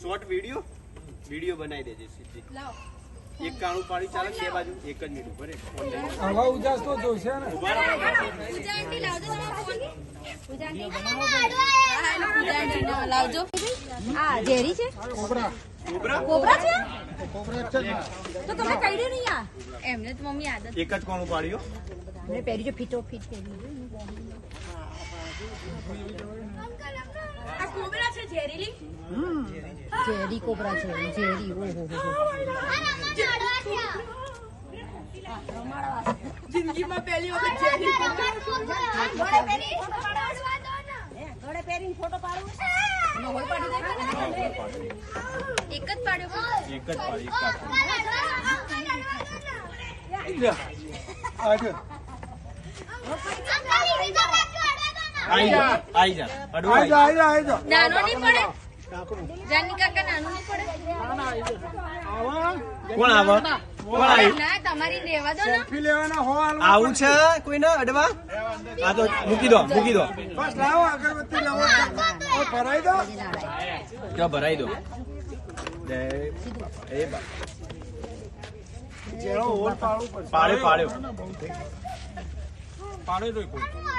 Short video બનાવી દેજે સીધી. એક કાણું પાડી ચાલે બે બાજુ એક જ મિનિટ ઉપર હવા ઉજાસ તો જોશે ને. લાવજો. આ ઝેરી છે. કોબરા છે. છે તો તમે કહી દો નહીં આ એમને તો મમ્મી આદત એક જ કાણું પાડ્યો. મને પહેરી જો ફીટો ફીટ પહેરી. આ કોબરા છે ઝેરીલી. ઝેરી કોબરા છે ઝેરી. જિંદગીમાં પહેલી વખત ઝેરી ઘોડે પહેરીને ફોટો પાડવું છે. એક જ પાડ્યો. એક જ પાડી આઈ જા નાનો નહીં પડે. જાની કાકા નાનો નહીં પડે. કોણ આવે ના તમારી લેવા દો ને. સેલ્ફી લેવાના હો આવું છે કોઈ ના અડવા. આ તો મૂકી દો બસ લાવો અગરબત્તી લાવો ભરાઈ દો ક્યાં ભરાઈ દો. જેવો હોલ પાડવું પડશે. પાડ્યો પાડે તો કોઈ